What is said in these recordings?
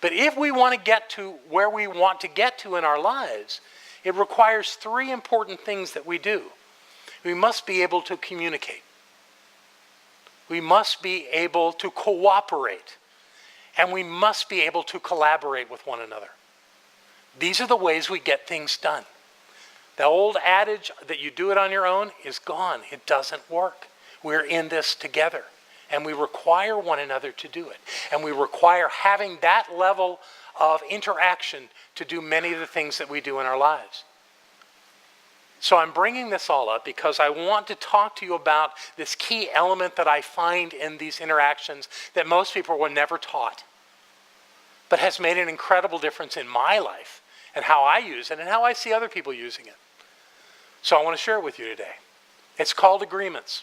But if we want to get to where we want to get to in our lives, it requires three important things that we do. We must be able to communicate. We must be able to cooperate. And we must be able to collaborate with one another. These are the ways we get things done. The old adage that you do it on your own is gone. It doesn't work. We're in this together. And we require one another to do it. And we require having that level of interaction to do many of the things that we do in our lives. So I'm bringing this all up because I want to talk to you about this key element that I find in these interactions that most people were never taught, but has made an incredible difference in my life and how I use it and how I see other people using it. So I want to share it with you today. It's called agreements.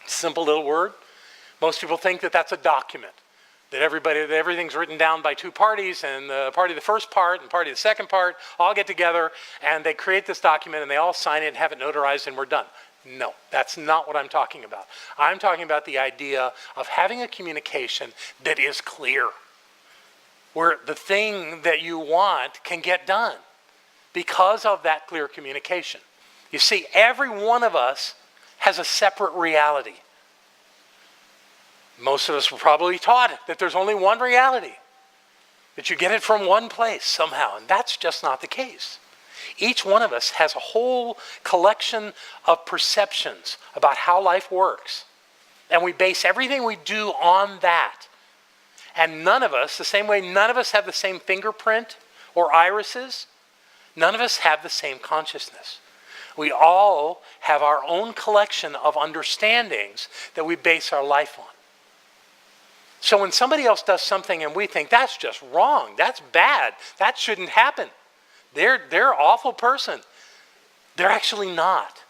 Simple little word. Most people think that that's a document, that everything's written down by two parties, and the party of the first part and party of the second part all get together and they create this document and they all sign it and have it notarized and we're done. No, that's not what I'm talking about. I'm talking about the idea of having a communication that is clear, where the thing that you want can get done because of that clear communication. You see, every one of us has a separate reality. Most of us were probably taught that there's only one reality, that you get it from one place somehow, and that's just not the case. Each one of us has a whole collection of perceptions about how life works, and we base everything we do on that. And none of us, the same way none of us have the same fingerprint or irises, none of us have the same consciousness. We all have our own collection of understandings that we base our life on. So when somebody else does something and we think, that's just wrong, that's bad, that shouldn't happen, they're an awful person. They're actually not.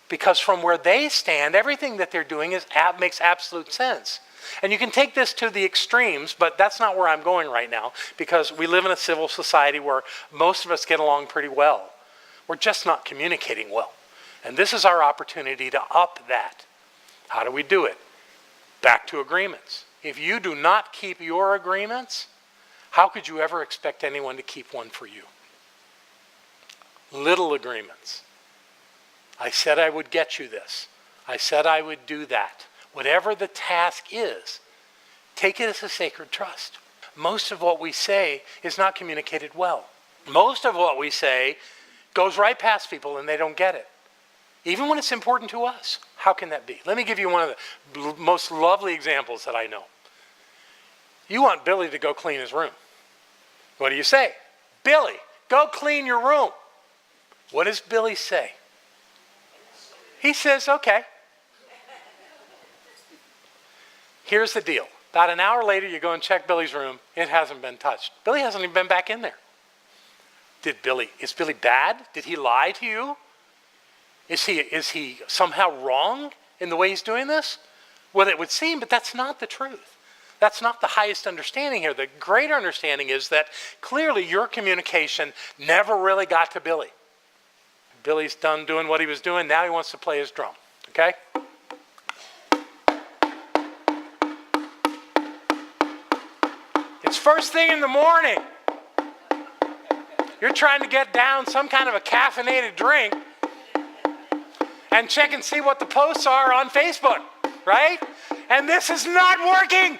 Because from where they stand, everything that they're doing makes absolute sense. And you can take this to the extremes, but that's not where I'm going right now, because we live in a civil society where most of us get along pretty well. We're just not communicating well. And this is our opportunity to up that. How do we do it? Back to agreements. If you do not keep your agreements, how could you ever expect anyone to keep one for you? Little agreements. I said I would get you this. I said I would do that. Whatever the task is, take it as a sacred trust. Most of what we say is not communicated well. Most of what we say goes right past people and they don't get it. Even when it's important to us. How can that be? Let me give you one of the most lovely examples that I know. You want Billy to go clean his room. What do you say? Billy, go clean your room. What does Billy say? He says, okay. Here's the deal. About an hour later, you go and check Billy's room. It hasn't been touched. Billy hasn't even been back in there. Is Billy bad? Did he lie to you? Is he somehow wrong in the way he's doing this? Well, it would seem, but that's not the truth. That's not the highest understanding here. The greater understanding is that clearly your communication never really got to Billy. Billy's done doing what he was doing. Now he wants to play his drum. Okay? It's first thing in the morning. You're trying to get down some kind of a caffeinated drink and check and see what the posts are on Facebook, right? And this is not working.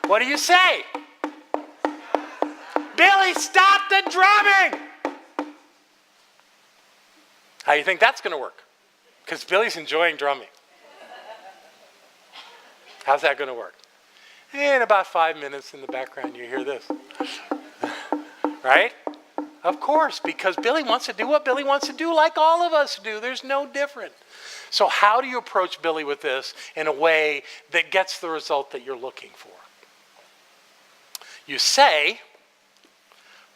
What do you say? Billy, stop the drumming! How do you think that's going to work? Because Billy's enjoying drumming. How's that going to work? In about 5 minutes in the background, you hear this. Right? Of course, because Billy wants to do what Billy wants to do like all of us do. There's no different. So how do you approach Billy with this in a way that gets the result that you're looking for? You say,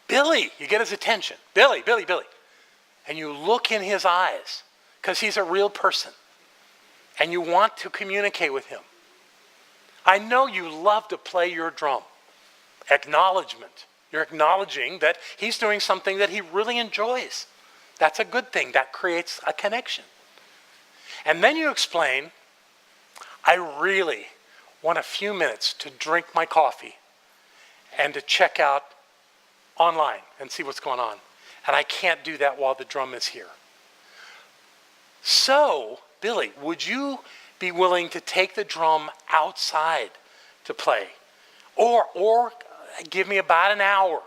Billy, you get his attention. Billy, Billy, Billy. And you look in his eyes because he's a real person. And you want to communicate with him. I know you love to play your drum. Acknowledgement. You're acknowledging that he's doing something that he really enjoys. That's a good thing. That creates a connection. And then you explain, I really want a few minutes to drink my coffee and to check out online and see what's going on. And I can't do that while the drum is here. So, Billy, would you be willing to take the drum outside to play? Or give me about an hour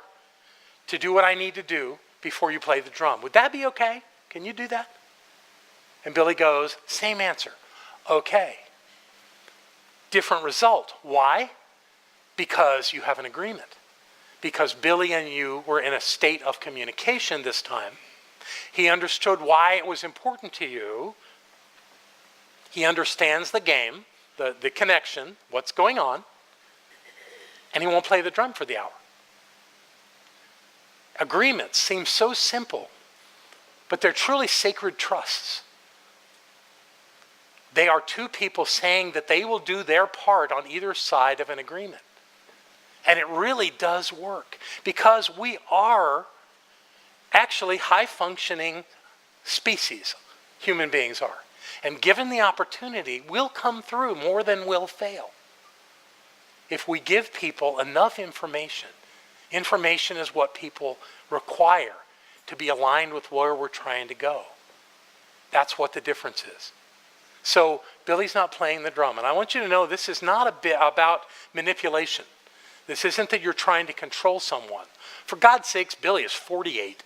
to do what I need to do before you play the drum. Would that be okay? Can you do that? And Billy goes, same answer. Okay. Different result. Why? Because you have an agreement. Because Billy and you were in a state of communication this time. He understood why it was important to you. He understands the game, the connection, what's going on, and he won't play the drum for the hour. Agreements seem so simple, but they're truly sacred trusts. They are two people saying that they will do their part on either side of an agreement. And it really does work because we are actually high-functioning species, human beings are. And given the opportunity, we'll come through more than we'll fail. If we give people enough information, information is what people require to be aligned with where we're trying to go. That's what the difference is. So Billy's not playing the drum. And I want you to know this is not a bit about manipulation. This isn't that you're trying to control someone. For God's sakes, Billy is 48.